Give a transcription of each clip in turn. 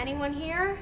anyone here?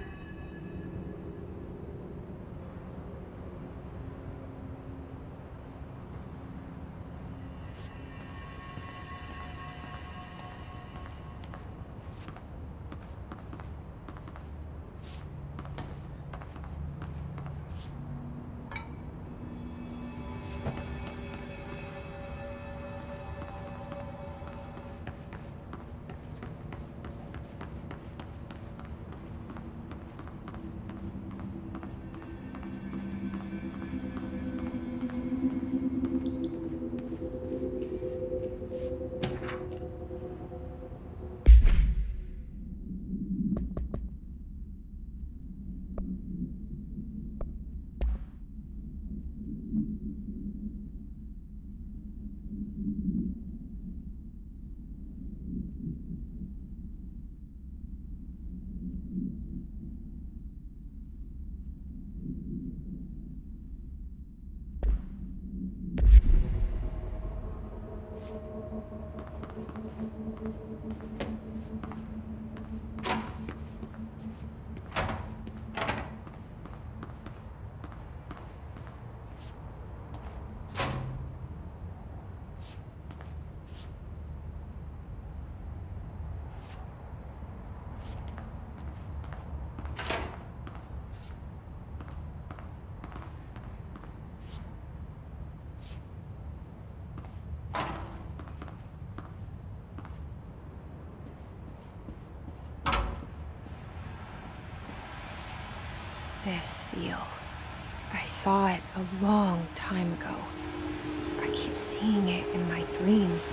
This seal. I saw it a long time ago. I keep seeing it in my dreams.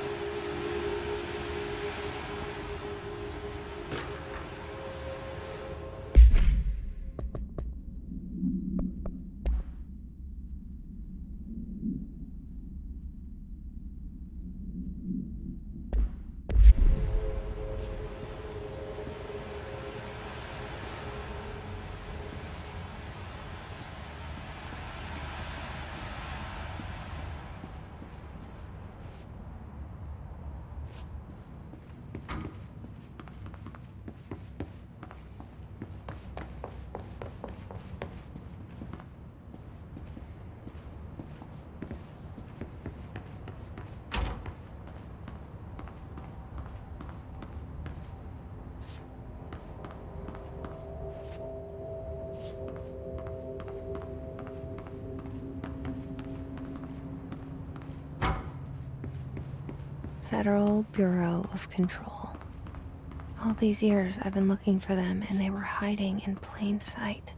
Federal Bureau of Control. All these years I've been looking for them and they were hiding in plain sight.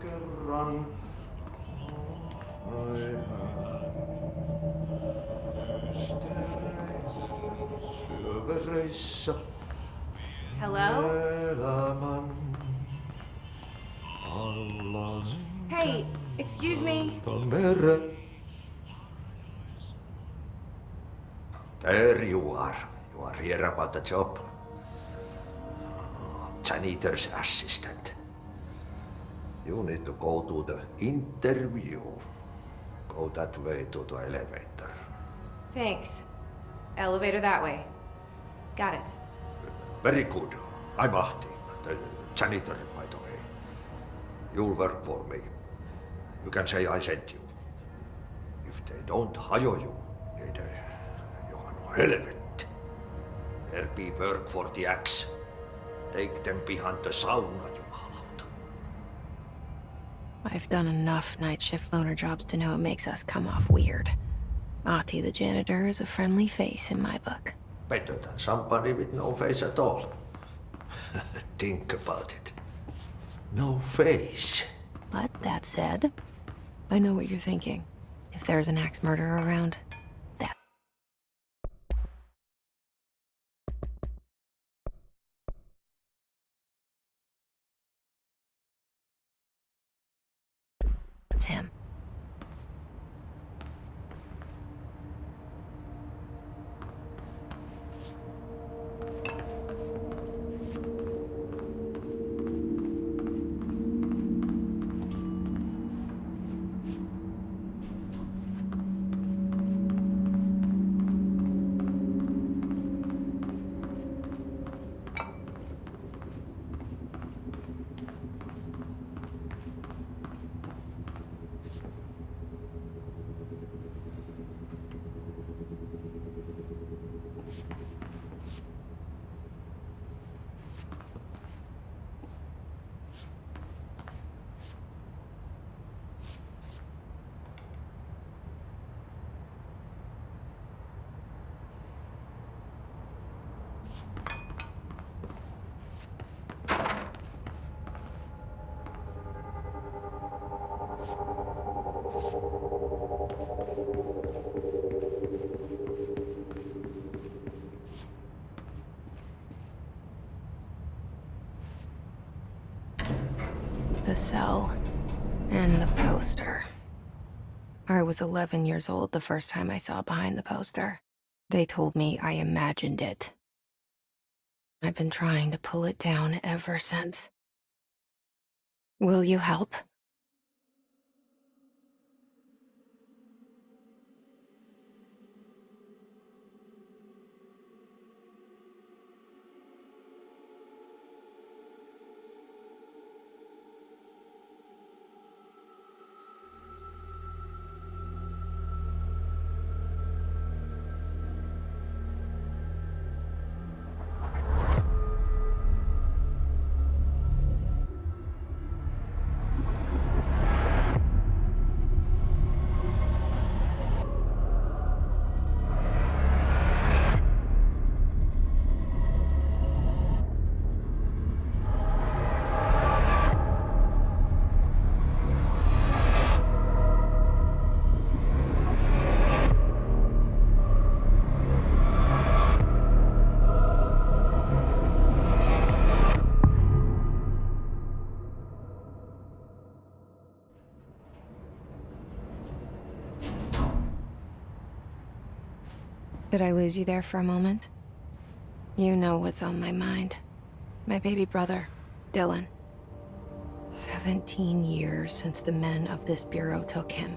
Kerran syövereissä Hello? elämän alla. Hey, excuse me. Meren. There you are. You are here about the job. Janitor's assistant. You need to go to the interview. Go that way to the elevator. Thanks. Elevator that way. Got it. Very good. I'm Ahti, the janitor, by the way. You'll work for me. You can say I sent you. If they don't hire you, niin johan on helvet. There be work for the axe. Take them behind the sauna, jumalauta. I've done enough night shift loner jobs to know it makes us come off weird. Ahti the janitor is a friendly face in my book. Better than somebody with no face at all. Think about it. No face. But that said, I know what you're thinking. If there's an axe murderer around, that's him. The cell and the poster. I was 11 years old the first time I saw behind the poster. They told me I imagined it. I've been trying to pull it down ever since. Will you help? Did I lose you there for a moment? You know what's on my mind. My baby brother, Dylan. 17 years since the men of this bureau took him.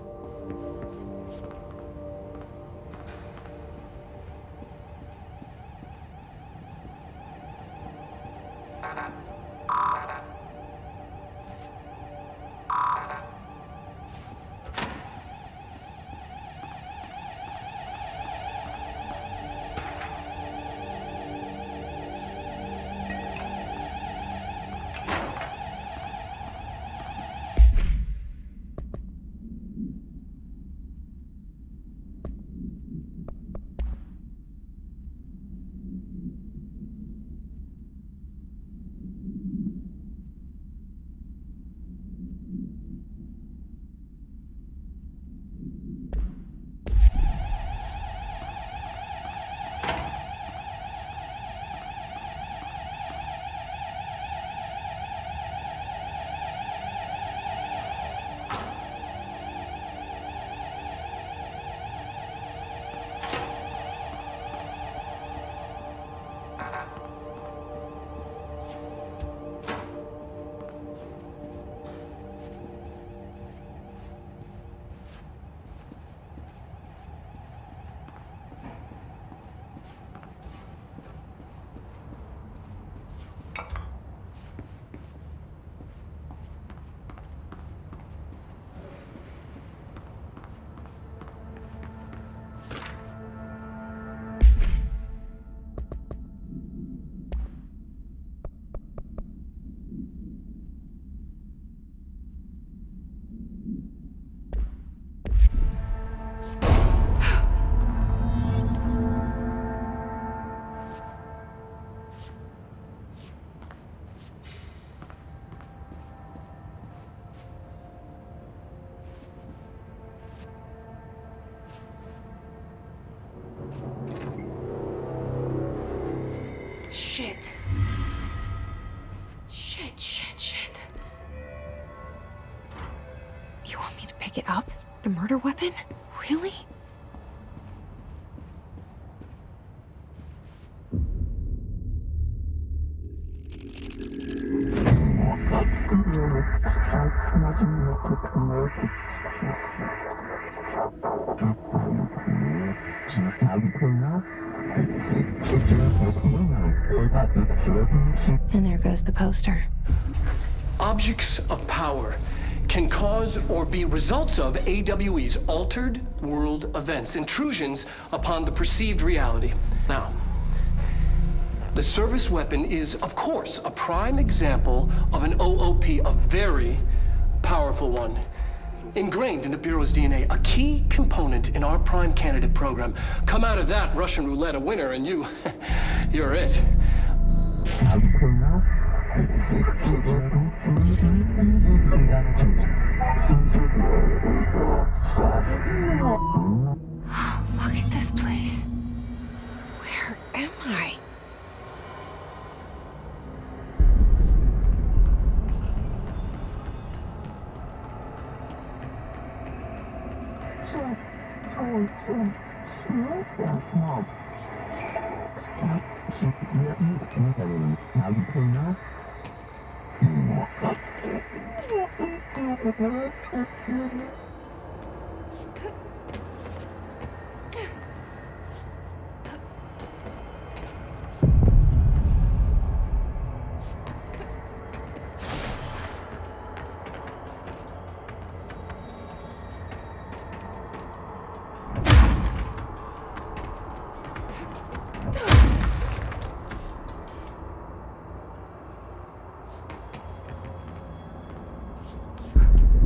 Shit. Shit. You want me to pick it up? The murder weapon? Really? And there goes the poster. Objects of power can cause or be results of AWE's altered world events, intrusions upon the perceived reality. Now, the service weapon is, of course, a prime example of an OOP, a very powerful one. Ingrained in the Bureau's DNA, a key component in our prime candidate program. Come out of that Russian roulette a winner and you're it. Look at this place. Where am I?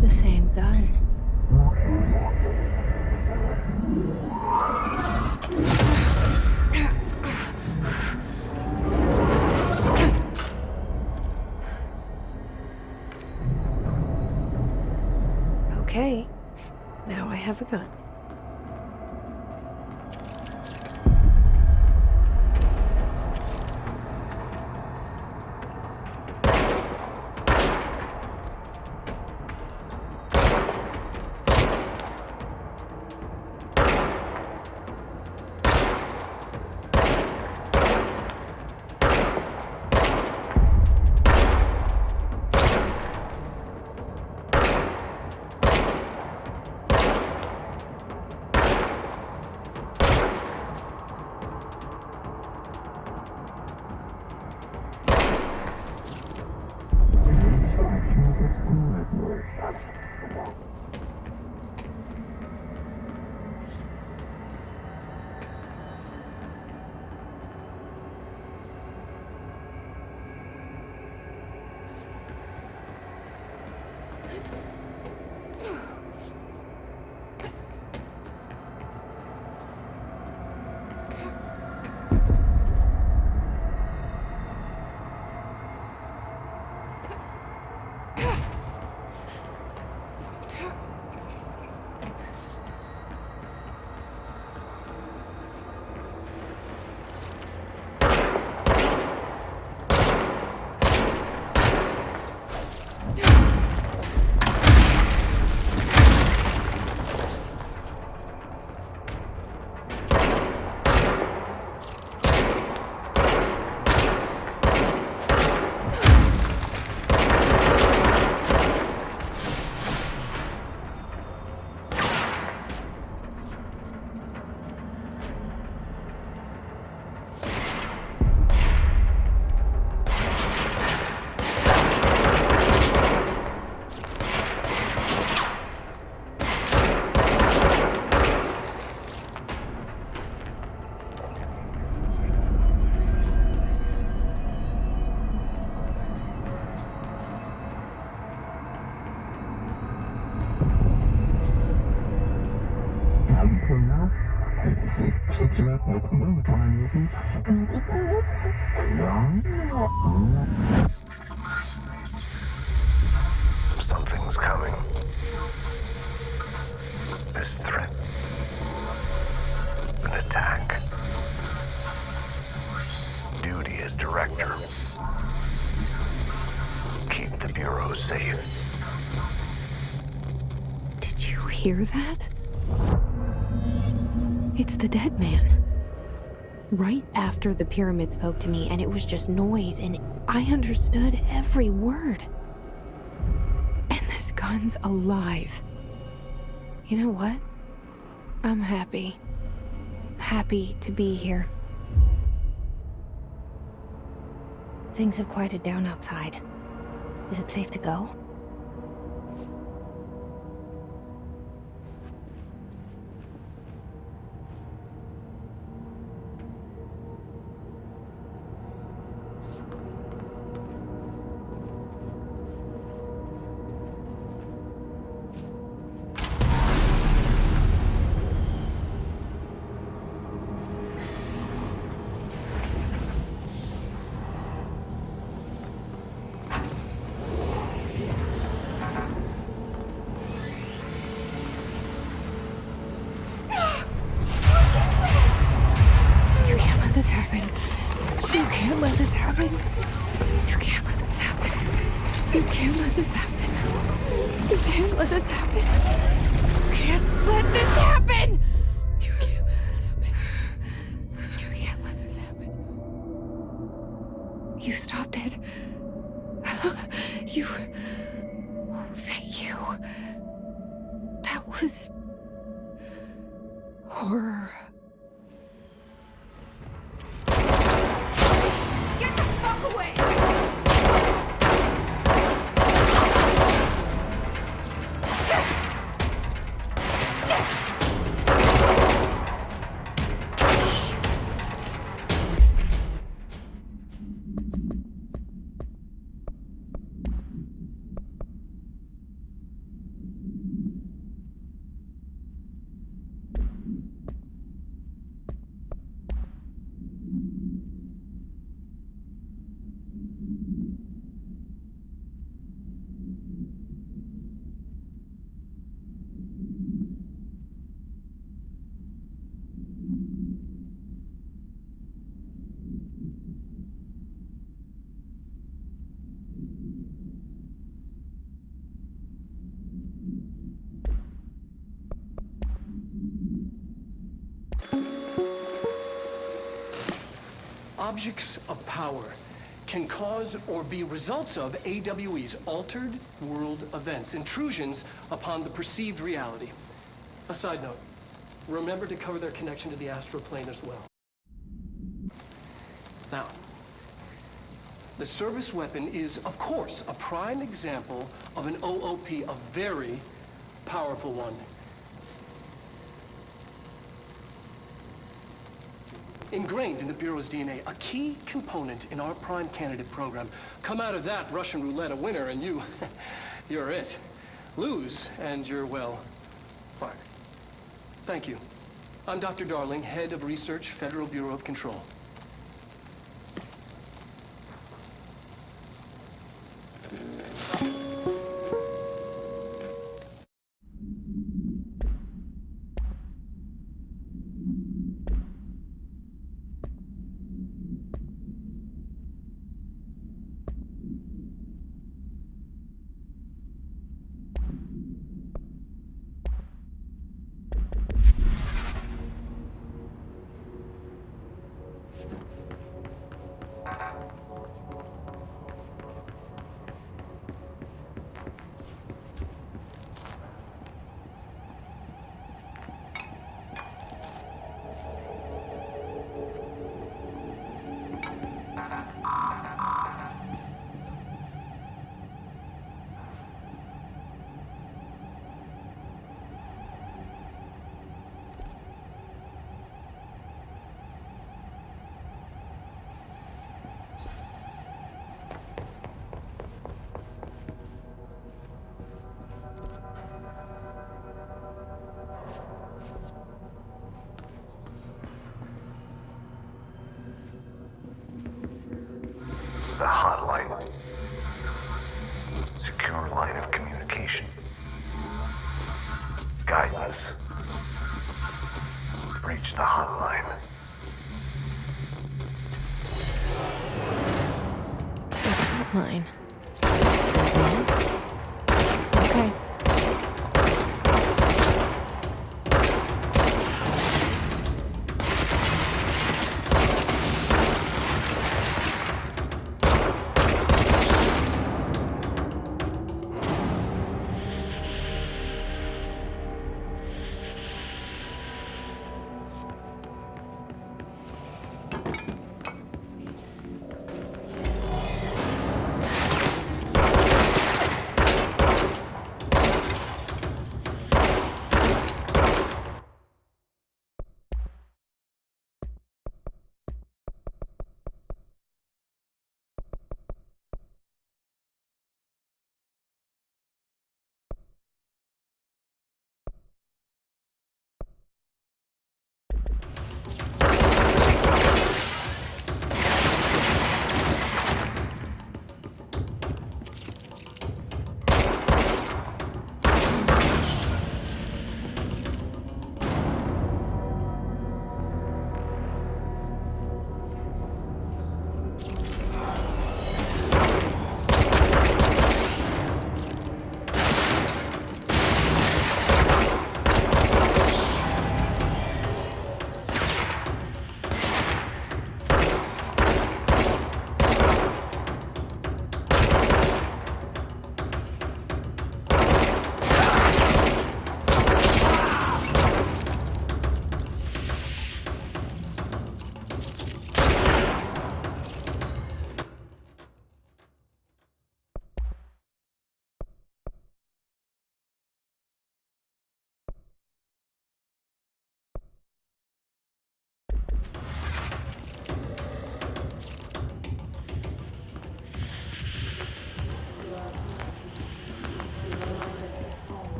The same gun. Okay, now I have a gun. Bureau safe. Did you hear that? It's the dead man. Right after the pyramid spoke to me, and it was just noise, and I understood every word. And this gun's alive. You know what? I'm happy. Happy to be here. Things have quieted down outside. Is it safe to go? This happen. You can't let this happen. You can't let this happen. You can't let this happen. You can't let this happen. You can't let this happen. You can't let this happen. You can't let this happen. You stopped it. You. Oh, thank you. That was horror. Get the fuck away! Objects of power can cause or be results of AWE's altered world events, intrusions upon the perceived reality. A side note, remember to cover their connection to the astral plane as well. Now, the service weapon is, of course, a prime example of an OOP, a very powerful one. Ingrained in the Bureau's DNA, a key component in our prime candidate program. Come out of that Russian roulette a winner and you're it. Lose and you're, well, fired. Thank you. I'm Dr. Darling, head of research, Federal Bureau of Control. The hotline. Secure line of communication. Guidance. Reach the hotline. The hotline. Okay.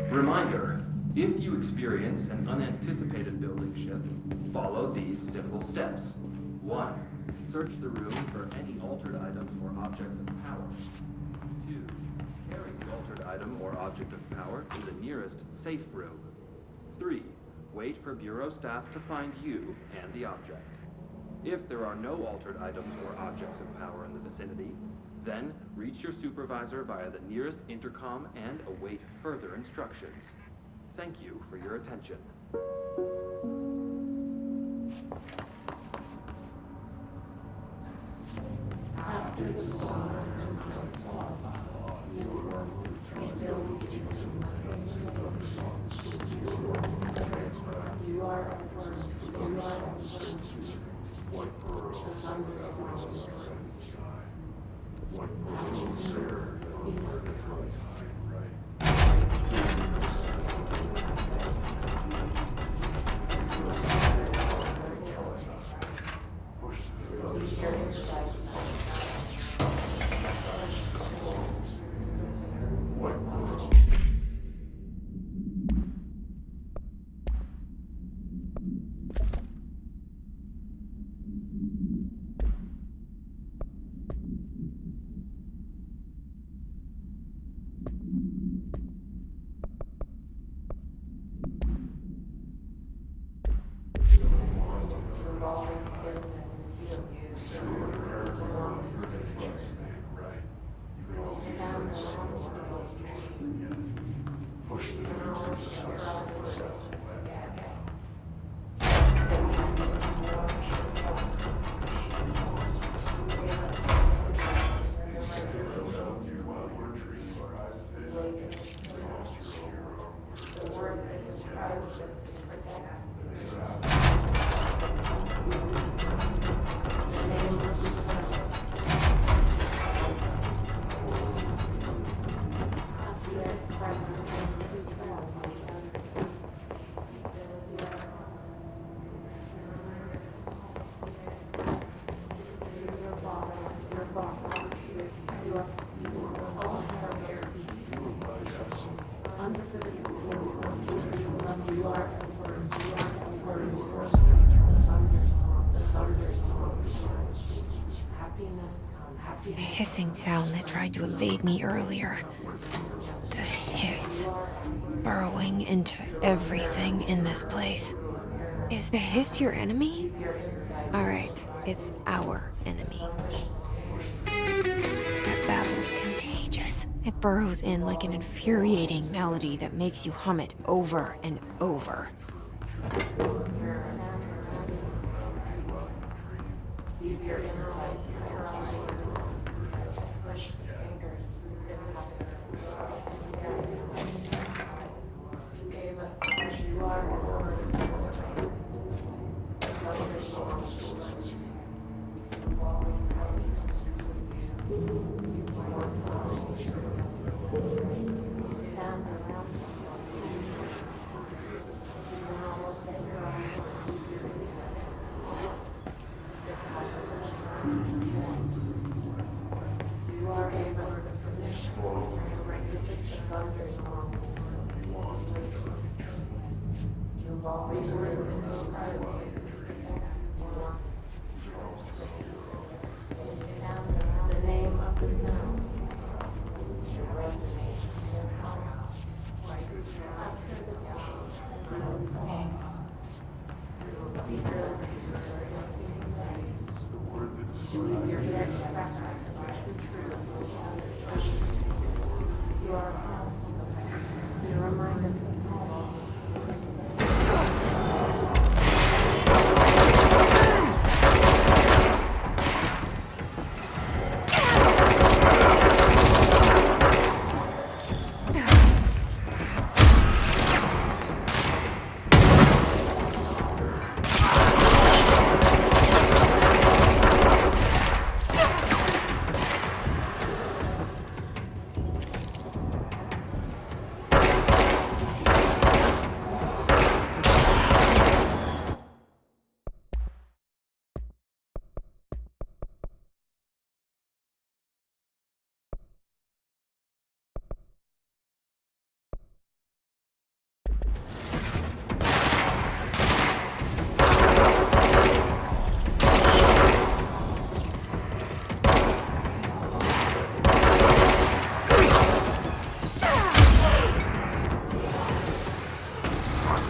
Reminder, if you experience an unanticipated building shift, follow these simple steps. 1. Search the room for any altered items or objects of power. 2. Carry the altered item or object of power to the nearest safe room. 3. Wait for Bureau staff to find you and the object. If there are no altered items or objects of power in the vicinity, then reach your supervisor via the nearest intercom and await further instructions. Thank you for your attention. The hissing sound that tried to invade me earlier. The hiss. Burrowing into everything in this place. Is the hiss your enemy? Alright, it's our enemy. That babble's contagious. It burrows in like an infuriating melody that makes you hum it over and over.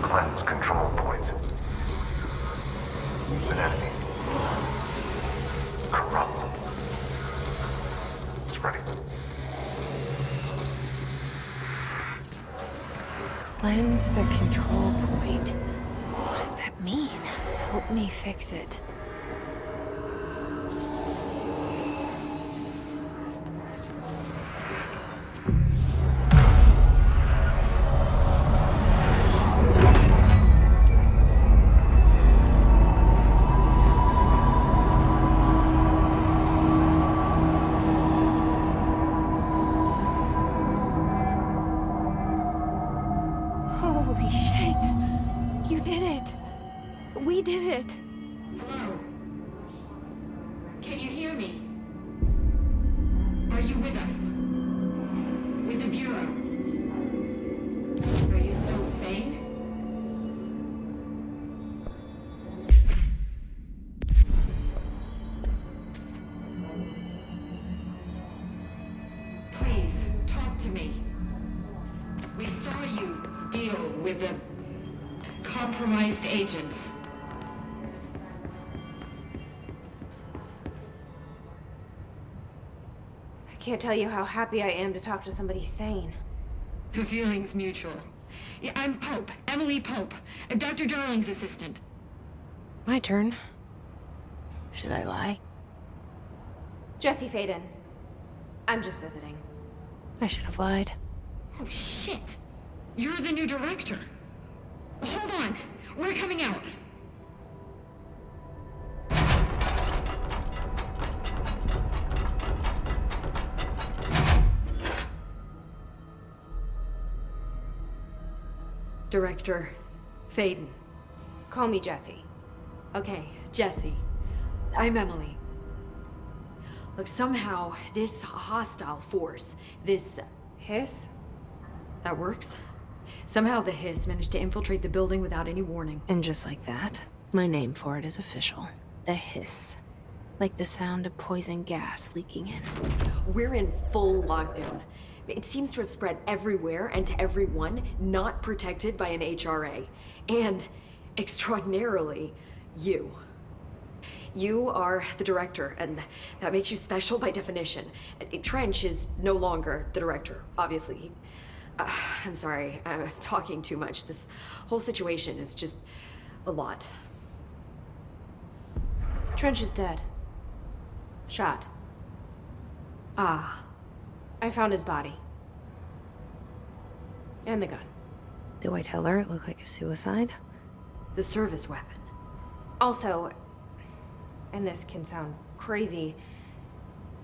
Cleanse control points. An enemy. Corrupt. Spreading. Cleanse the control point. What does that mean? Help me fix it. Holy shit! You did it! We did it! Hello? Can you hear me? Are you with us? With the Bureau? Are you still sane? Please, talk to me. We saw you deal with the compromised agents. I can't tell you how happy I am to talk to somebody sane. The feeling's mutual. Yeah, I'm Pope, Emily Pope, Dr. Darling's assistant. My turn. Should I lie? Jesse Faden. I'm just visiting. I should have lied. Oh, shit. You're the new director. Hold on. We're coming out. Director Faden. Call me Jesse. Okay, Jesse. I'm Emily. Look, somehow this hostile force, this... Hiss? that works? Somehow the hiss managed to infiltrate the building without any warning. And just like that, my name for it is official. The hiss. Like the sound of poison gas leaking in. We're in full lockdown. It seems to have spread everywhere and to everyone not protected by an HRA. And, extraordinarily, you. You are the director, and that makes you special by definition. Trench is no longer the director, obviously. I'm sorry, I'm talking too much. This whole situation is just a lot. Trench is dead. Shot. Ah. I found his body. And the gun. Do I tell her it looked like a suicide? The service weapon. Also, and this can sound crazy,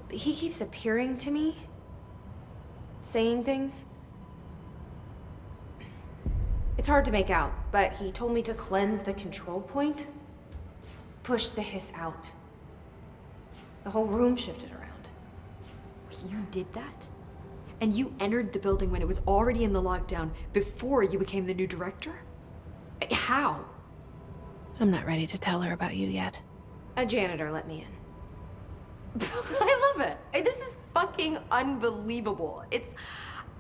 but he keeps appearing to me, saying things. It's hard to make out, but he told me to cleanse the control point, push the hiss out. The whole room shifted around. You did that? And you entered the building when it was already in the lockdown before you became the new director? How? I'm not ready to tell her about you yet. A janitor let me in. I love it. This is fucking unbelievable.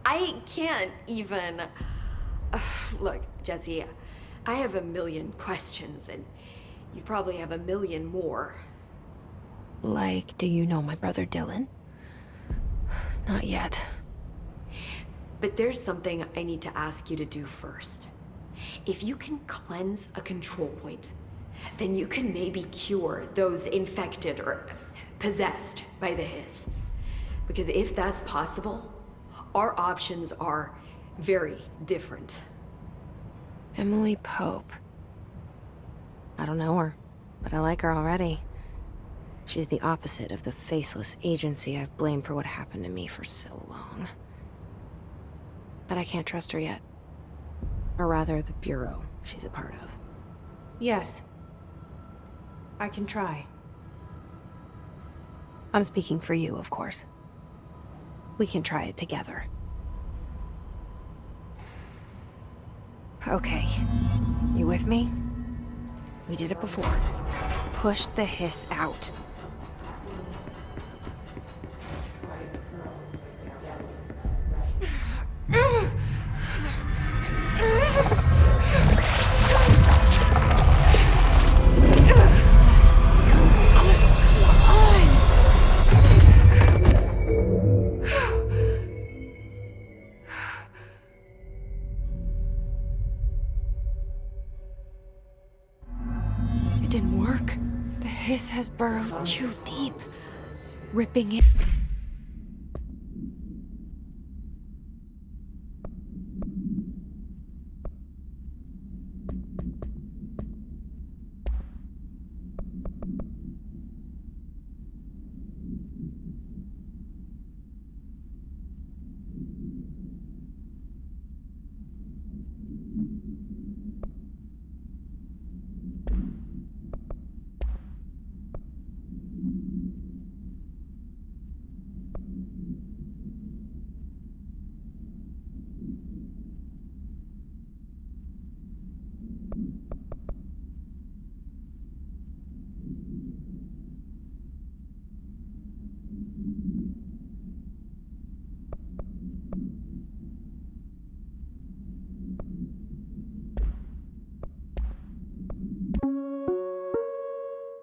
I can't even... Look, Jesse, I have a million questions, and you probably have a million more. Like, do you know my brother Dylan? Not yet. But there's something I need to ask you to do first. If you can cleanse a control point, then you can maybe cure those infected or possessed by the hiss. Because if that's possible, our options are very different. Emily Pope. I don't know her, but I like her already. She's the opposite of the faceless agency I've blamed for what happened to me for so long. But I can't trust her yet. Or rather, the Bureau she's a part of. Yes. I can try. I'm speaking for you, of course. We can try it together. Okay. You with me? We did it before. Push the hiss out. It didn't work. The hiss has burrowed too deep, ripping it.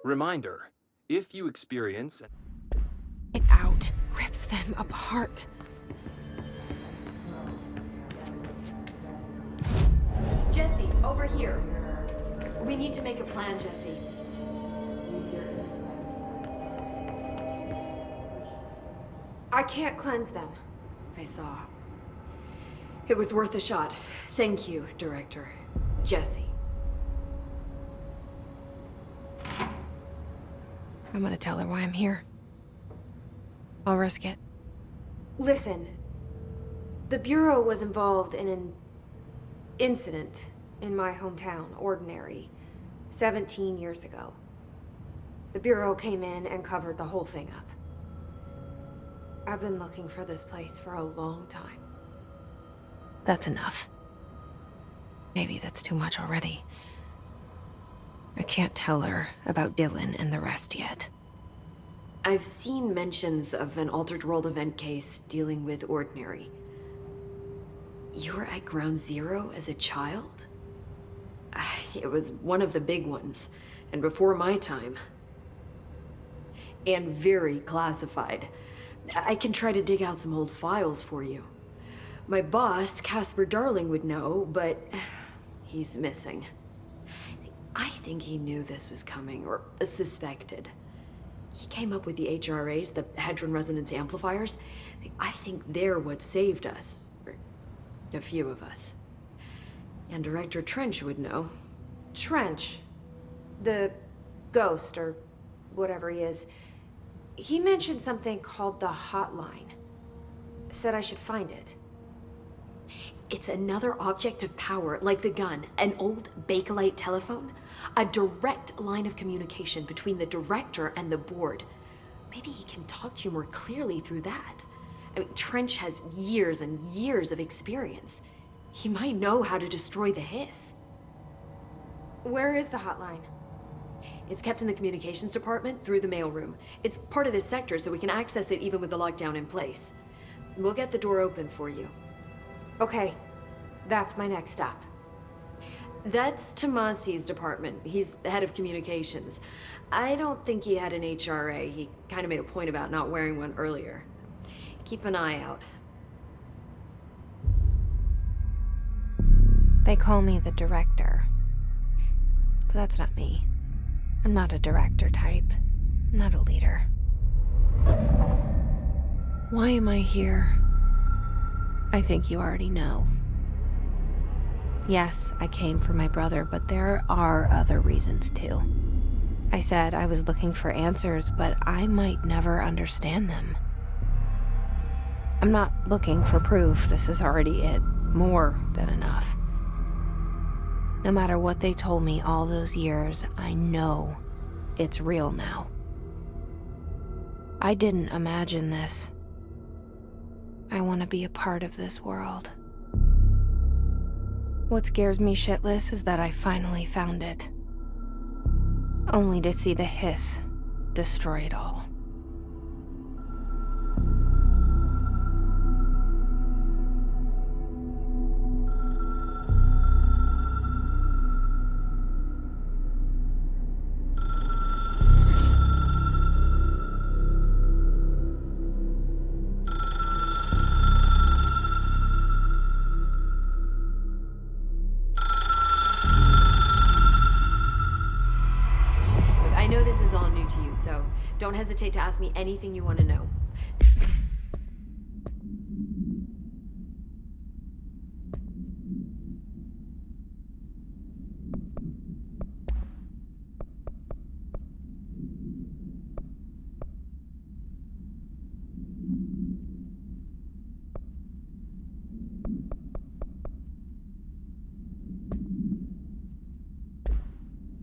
Reminder, if you experience It out, rips them apart. Jesse, over here. We need to make a plan, Jesse. I can't cleanse them. I saw. It was worth a shot. Thank you, Director. Jesse. I'm gonna tell her why I'm here. I'll risk it. Listen, the Bureau was involved in an incident in my hometown, Ordinary, 17 years ago. The Bureau came in and covered the whole thing up. I've been looking for this place for a long time. That's enough. Maybe that's too much already. I can't tell her about Dylan and the rest yet. I've seen mentions of an Altered World event case dealing with Ordinary. You were at Ground Zero as a child? It was one of the big ones, and before my time. And very classified. I can try to dig out some old files for you. My boss, Casper Darling, would know, but he's missing. I think he knew this was coming, or suspected. He came up with the HRAs, the Hadron Resonance Amplifiers. I think they're what saved us. Or a few of us. And Director Trench would know. Trench, the ghost, or whatever he is, he mentioned something called the Hotline. Said I should find it. It's another object of power, like the gun, an old Bakelite telephone. A direct line of communication between the director and the board. Maybe he can talk to you more clearly through that. I mean, Trench has years and years of experience. He might know how to destroy the hiss. Where is the hotline? It's kept in the communications department through the mailroom. It's part of this sector, so we can access it even with the lockdown in place. We'll get the door open for you. Okay, that's my next stop. That's Tomasi's department. He's head of communications. I don't think he had an HRA. He kind of made a point about not wearing one earlier. Keep an eye out. They call me the director. But that's not me. I'm not a director type. I'm not a leader. Why am I here? I think you already know. Yes, I came for my brother, but there are other reasons too. I said I was looking for answers, but I might never understand them. I'm not looking for proof. This is already it. More than enough. No matter what they told me all those years, I know it's real now. I didn't imagine this. I want to be a part of this world. What scares me shitless is that I finally found it. Only to see the hiss destroy it all. So don't hesitate to ask me anything you want to know.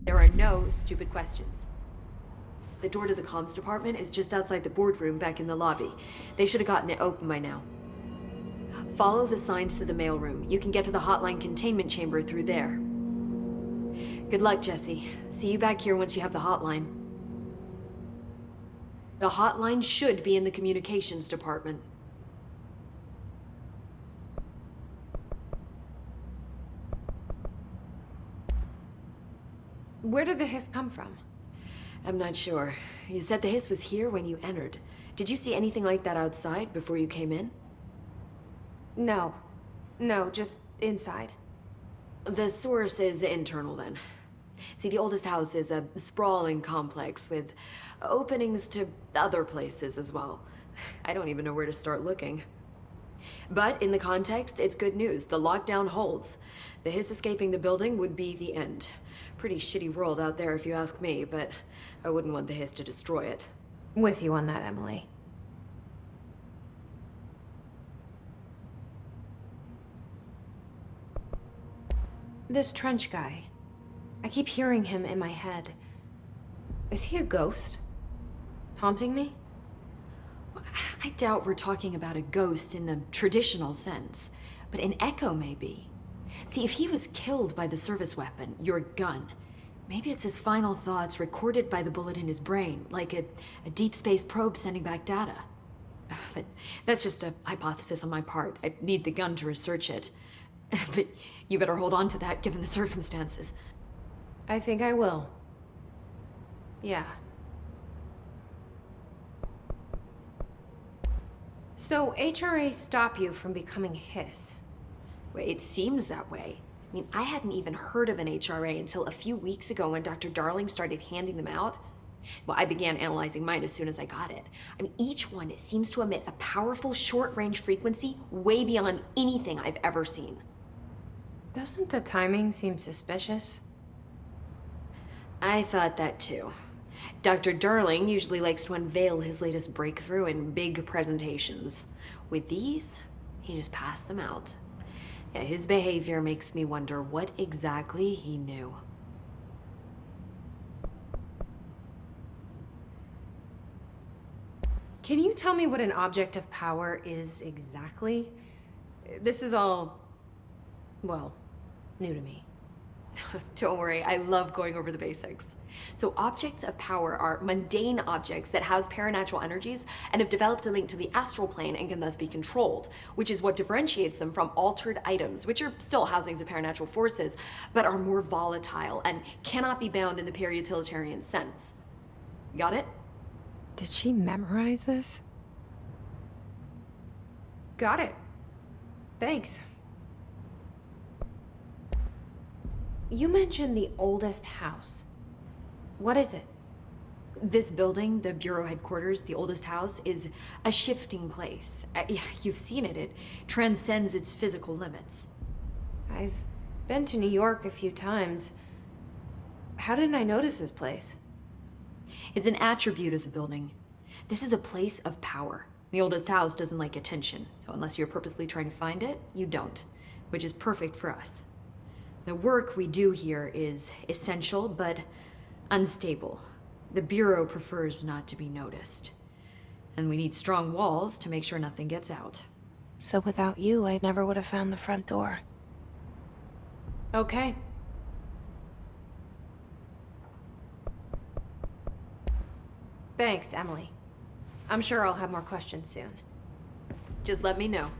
There are no stupid questions. The door to the comms department is just outside the boardroom back in the lobby. They should have gotten it open by now. Follow the signs to the mailroom. You can get to the hotline containment chamber through there. Good luck, Jesse. See you back here once you have the hotline. The hotline should be in the communications department. Where did the hiss come from? I'm not sure. You said the hiss was here when you entered. Did you see anything like that outside before you came in? No. No, just inside. The source is internal then. See, the oldest house is a sprawling complex with openings to other places as well. I don't even know where to start looking. But in the context, it's good news. The lockdown holds. The hiss escaping the building would be the end. Pretty shitty world out there if you ask me, but I wouldn't want the hiss to destroy it. With you on that, Emily. This Trench guy. I keep hearing him in my head. Is he a ghost? Haunting me? I doubt we're talking about a ghost in the traditional sense, but an echo maybe. See, if he was killed by the service weapon, your gun, maybe it's his final thoughts recorded by the bullet in his brain, like a deep space probe sending back data. But that's just a hypothesis on my part. I need the gun to research it. But you better hold on to that given the circumstances. I think I will. Yeah. So HRA stop you from becoming Hiss? Well, it seems that way. I mean, I hadn't even heard of an HRA until a few weeks ago when Dr. Darling started handing them out. Well, I began analyzing mine as soon as I got it. I mean, each one seems to emit a powerful short-range frequency way beyond anything I've ever seen. Doesn't the timing seem suspicious? I thought that too. Dr. Darling usually likes to unveil his latest breakthrough in big presentations. With these, he just passed them out. Yeah, his behavior makes me wonder what exactly he knew. Can you tell me what an object of power is exactly? This is all, well, new to me. Don't worry, I love going over the basics. So objects of power are mundane objects that house paranatural energies and have developed a link to the astral plane and can thus be controlled, which is what differentiates them from altered items, which are still housings of paranatural forces, but are more volatile and cannot be bound in the pure utilitarian sense. Got it? Did she memorize this? Got it. Thanks. You mentioned the oldest house. What is it? This building, the Bureau headquarters, the oldest house, is a shifting place. You've seen it. It transcends its physical limits. I've been to New York a few times. How didn't I notice this place? It's an attribute of the building. This is a place of power. The oldest house doesn't like attention, so unless you're purposely trying to find it, you don't, which is perfect for us. The work we do here is essential, but unstable. The Bureau prefers not to be noticed. And we need strong walls to make sure nothing gets out. So without you, I never would have found the front door. Okay. Thanks, Emily. I'm sure I'll have more questions soon. Just let me know.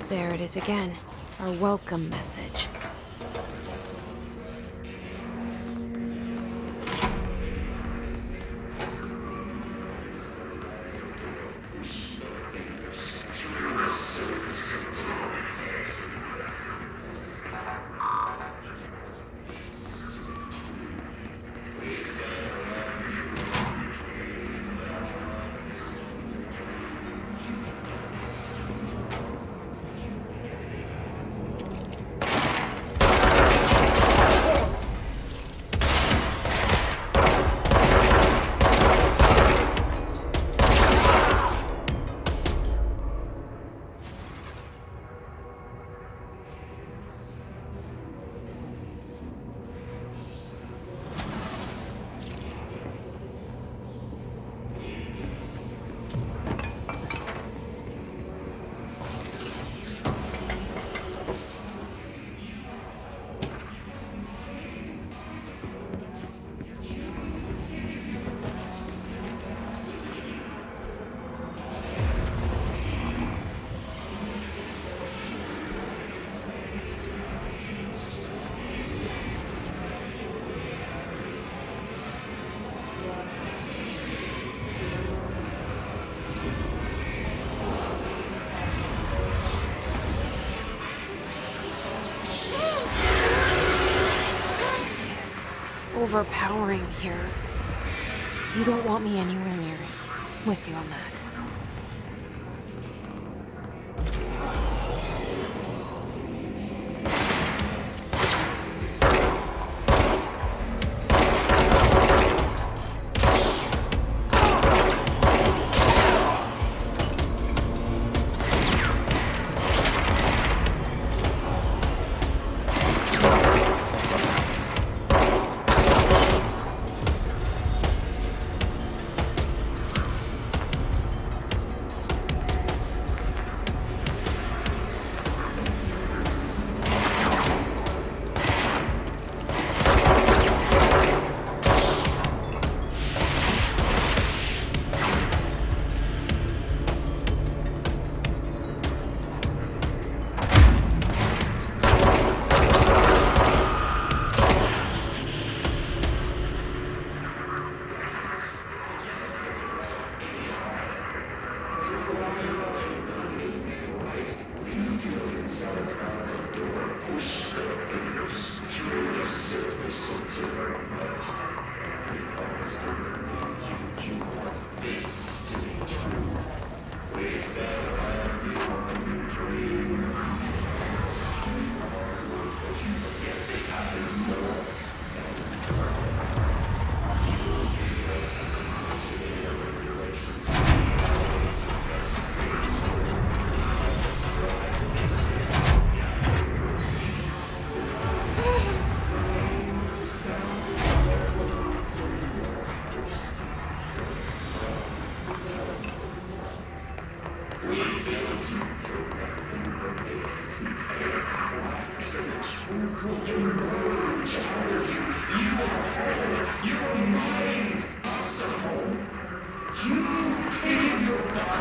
There it is again. Our welcome message. Overpowering here. You don't want me anywhere near it. With you on that. You You